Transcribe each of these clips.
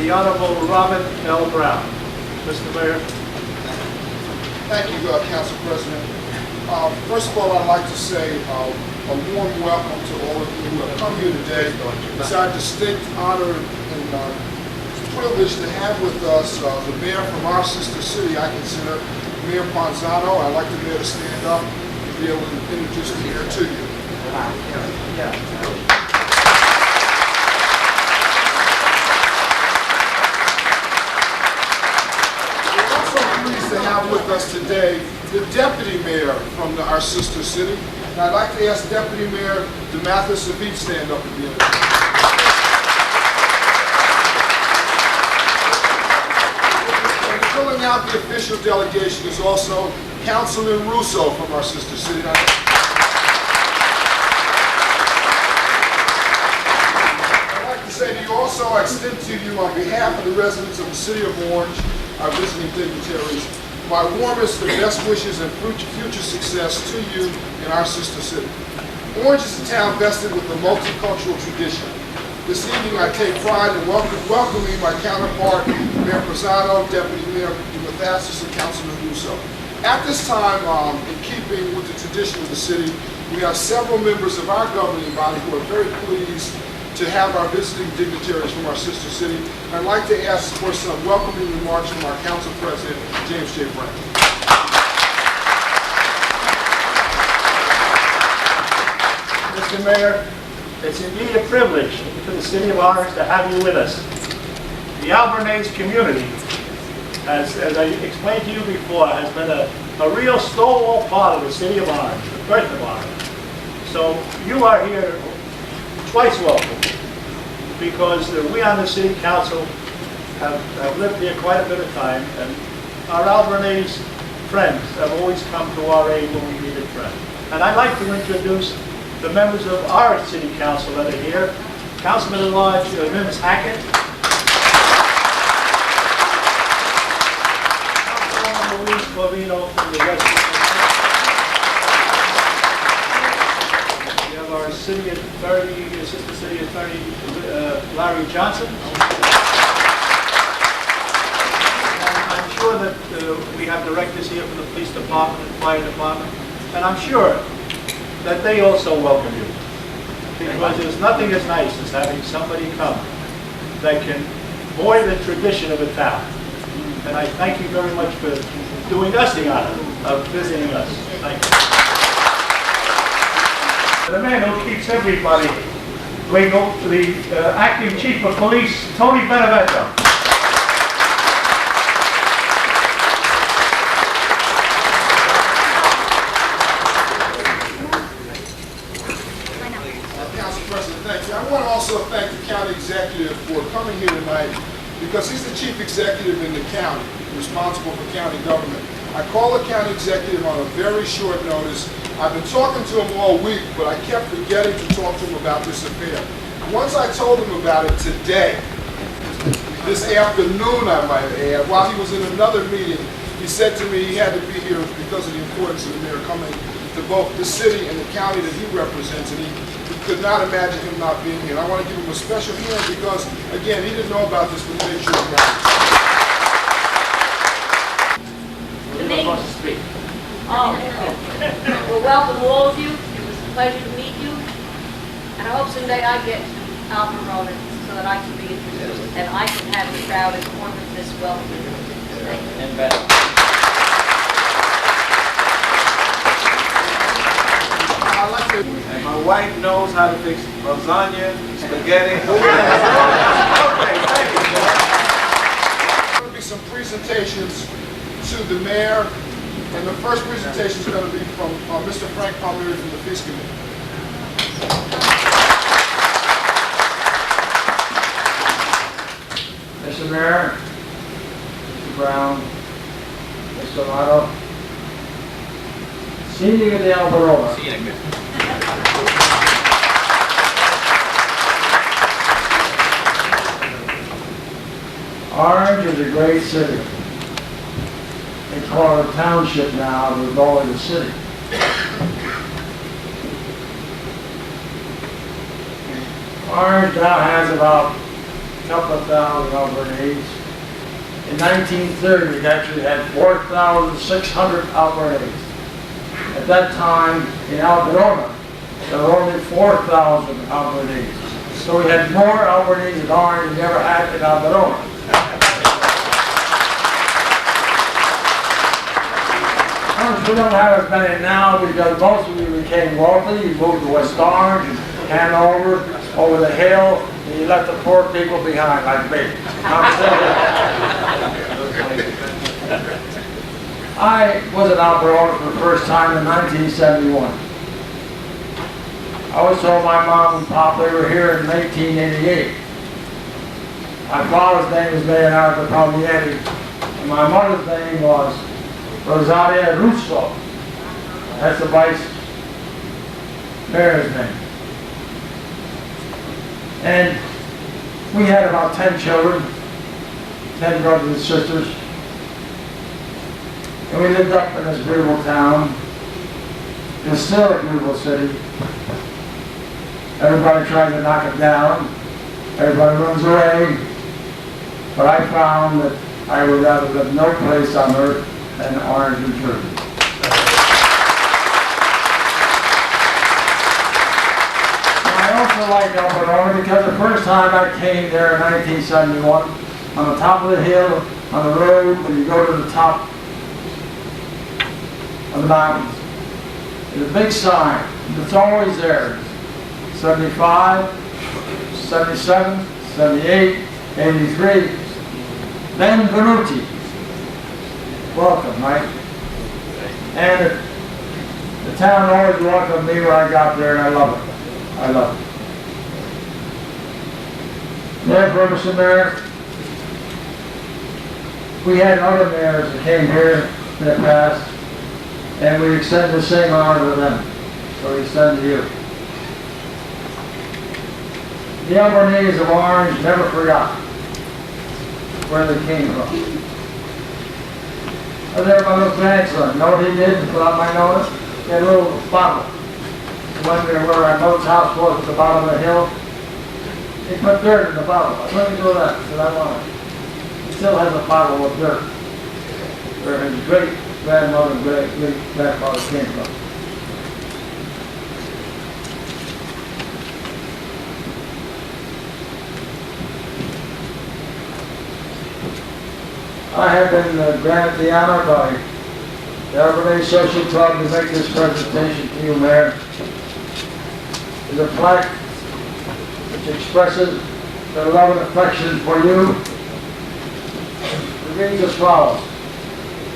the Honorable Robert L. Brown. Mr. Mayor. Thank you, Council President. First of all, I'd like to say a warm welcome to all of you who have come here today. It's our distinct honor and privilege to have with us the mayor from our sister city, I consider, Mayor Ponzano. I'd like the mayor to stand up and be able to introduce the mayor to you. We're also pleased to have with us today the deputy mayor from our sister city. And I'd like to ask Deputy Mayor DeMathis if he'd stand up and be introduced. Filling out the official delegation is also Councilman Russo from our sister city. I'd like to say to you also, I extend to you on behalf of the residents of the city of Orange, our visiting dignitaries, my warmest and best wishes and future success to you in our sister city. Orange is a town vested with a multicultural tradition. This evening I take pride in welcoming my counterpart, Mayor Ponzano, Deputy Mayor DeMathis, and Councilman Russo. At this time, in keeping with the tradition of the city, we have several members of our governing body who are very pleased to have our visiting dignitaries from our sister city. And I'd like to ask for some welcoming remarks from our Council President, James J. Brown. Mr. Mayor, it's indeed a privilege for the city of Orange to have you with us. The Alvernese community, as I explained to you before, has been a real stalwart part of the city of Orange, the birth of Orange. So you are here twice welcome, because we on the City Council have lived here quite a bit of time, and our Alvernese friends have always come to our aid when we needed friends. And I'd like to introduce the members of our City Council that are here. Councilman at Large, Ms. Hackett. Councilwoman Louise Clavino from the West. Our city attorney, assistant city attorney, Larry Johnson. And I'm sure that we have directors here from the police department and fire department, and I'm sure that they also welcome you, because there's nothing as nice as having somebody come that can buoy the tradition of a town. And I thank you very much for doing us the honor of visiting us. Thank you. The man who keeps everybody legal, the acting chief of police, Tony Benevento. Council President, thank you. I want to also thank the county executive for coming here tonight, because he's the chief executive in the county, responsible for county government. I called the county executive on a very short notice. I've been talking to him all week, but I kept forgetting to talk to him about this affair. Once I told him about it today, this afternoon I might add, while he was in another meeting, he said to me he had to be here because of the importance of the mayor coming to both the city and the county that he represents, and he could not imagine him not being here. And I want to give him a special hand because, again, he didn't know about this, but he made sure about it. Well, welcome all of you. It was a pleasure to meet you. And I hope someday I get Alvin Ronan so that I can be introduced and I can have the crowd as warm as this welcome. Thank you. And better. And my wife knows how to fix lasagna, spaghetti. Okay, thank you. There will be some presentations to the mayor. And the first presentation is going to be from Mr. Frank Palmieri from the Peace Committee. Mr. Mayor, Mr. Brown, Mr. Amato, Senior de Alvarado. Orange is a great city. They call it a township now, we're calling it a city. Orange now has about couple of thousand Albernays. In 1930, it actually had 4,600 Albernays. At that time, in Alberona, there were only 4,000 Albernays. So we had more Albernays in Orange than we ever had in Alberona. Of course, we don't have as many now because most of you became wealthy. You moved to West Orange, and Hanover, over the hill, and you left the poor people behind like me. I'm still here. I was in Alberona for the first time in 1971. I was told my mom and pop they were here in 1988. My father's name was Leonardo Palmieri, and my mother's name was Rosaria Russo. That's the vice mayor's name. And we had about 10 children, 10 brothers and sisters. And we lived up in this beautiful town. It's still a beautiful city. Everybody tries to knock it down. Everybody runs away. But I found that I would rather live no place on earth than Orange, New Jersey. I also like Alberona because the first time I came there in 1971, on the top of the hill, on the road, when you go to the top of the mountains, there's a big sign. It's always there. 75, 77, 78, 83. Benvenuti. Welcome, right? And the town always welcomed me when I got there, and I love it. I love it. Therefore, Mr. Mayor, we had other mayors that came here in the past, and we extend the same honor to them. So we extend to you. The Albernays of Orange never forgot where they came from. I was there with my little grandson. You know what he did to put out my nose? He had a little bottle. When we were where our mother's house was at the bottom of the hill, he put dirt in the bottle. I said, let me do that. I said, I want it. He still has a bottle of dirt where his great-grandmother and great-grandfather came from. I have been granted the honor by the Albernay Social Club to make this presentation to you, Mayor. Is a plaque which expresses their love and affection for you. It reads as follows: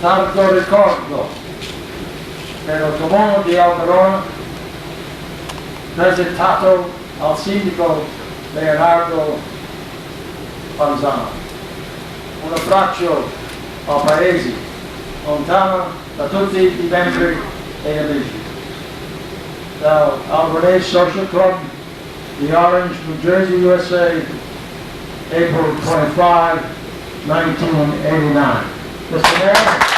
Tanto ricordo per il comune di Alberona presentato al sindaco Leonardo Panzano. Un abbraccio al paese, lontano da tutti I membri e amici. The Albernay Social Club, the Orange, New Jersey, USA, April 25, 1989. Mr. Mayor.